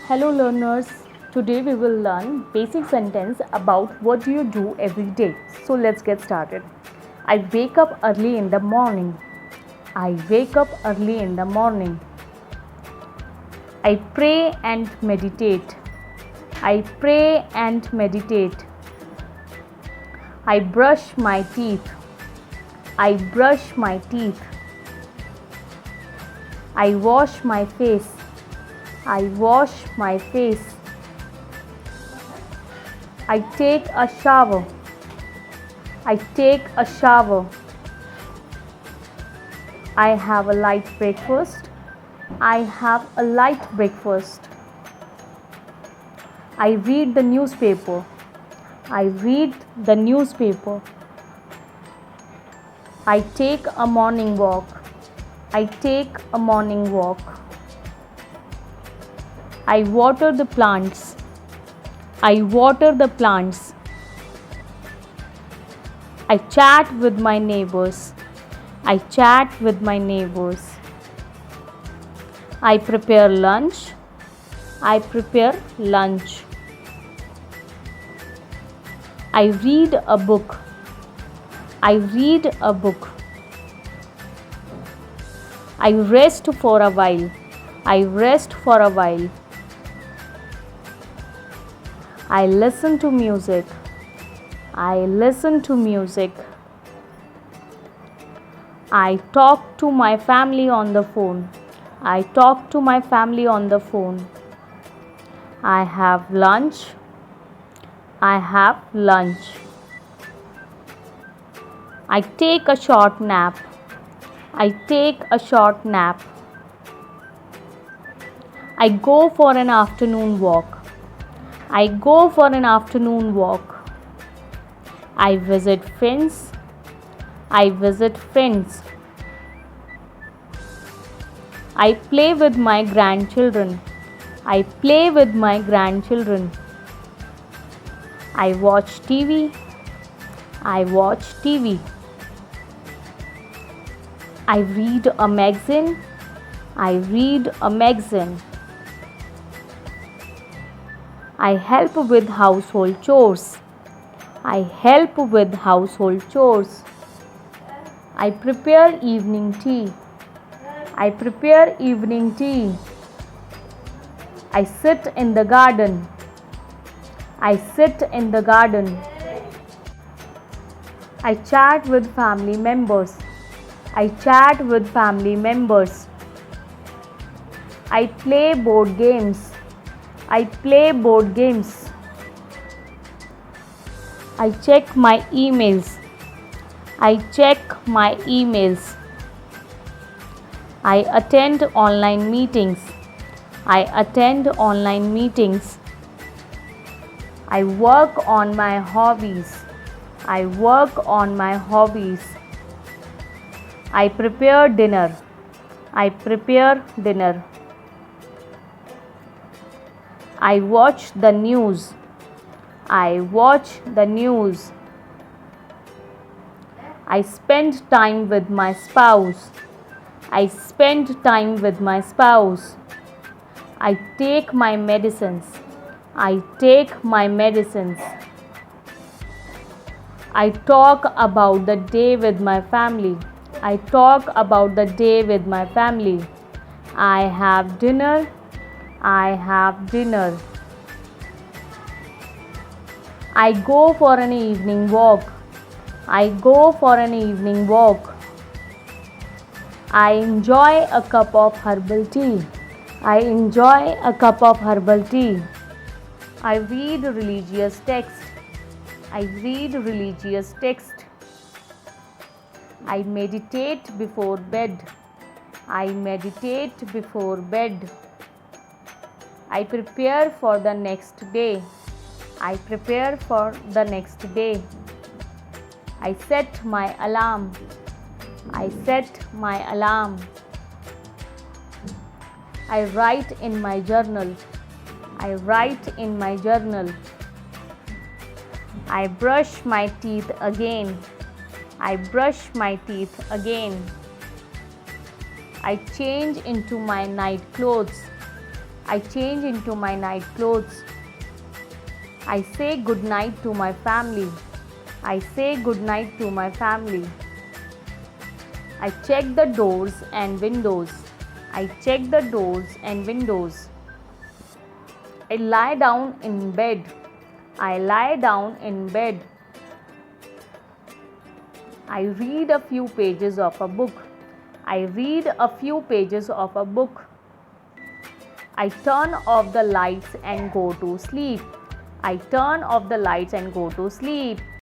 Hello learners, today we will learn basic sentence about what do you do every day. So let's get started. I wake up early in the morning. I wake up early in the morning. I pray and meditate. I pray and meditate. I brush my teeth. I brush my teeth. I wash my face. I wash my face. I take a shower. I take a shower. I have a light breakfast. I have a light breakfast. I read the newspaper. I read the newspaper. I take a morning walk. I take a morning walk. I water the plants. I water the plants. I chat with my neighbors. I chat with my neighbors. I prepare lunch. I prepare lunch. I read a book. I read a book. I rest for a while. I rest for a while. I listen to music. I listen to music. I talk to my family on the phone. I talk to my family on the phone. I have lunch. I have lunch. I take a short nap. I take a short nap. I go for an afternoon walk. I go for an afternoon walk. I visit friends. I visit friends. I play with my grandchildren. I play with my grandchildren. I watch TV. I watch TV. I read a magazine. I read a magazine. I help with household chores. I help with household chores. I prepare evening tea. I prepare evening tea. I sit in the garden. I sit in the garden. I chat with family members. I chat with family members. I play board games. I play board games. I check my emails. I check my emails. I attend online meetings. I attend online meetings. I work on my hobbies. I work on my hobbies. I prepare dinner. I prepare dinner. I watch the news. I watch the news. I spend time with my spouse. I spend time with my spouse. I take my medicines. I take my medicines. I talk about the day with my family. I talk about the day with my family. I have dinner. I have dinner. I go for an evening walk. I go for an evening walk. I enjoy a cup of herbal tea. I enjoy a cup of herbal tea. I read religious text. I read religious text. I meditate before bed. I meditate before bed. I prepare for the next day. I prepare for the next day. I set my alarm. I set my alarm. I write in my journal. I write in my journal. I brush my teeth again. I brush my teeth again. I change into my night clothes. I change into my night clothes. I say good night to my family. I say good night to my family. I check the doors and windows. I check the doors and windows. I lie down in bed. I lie down in bed. I read a few pages of a book. I read a few pages of a book. I turn off the lights and go to sleep. I turn off the lights and go to sleep.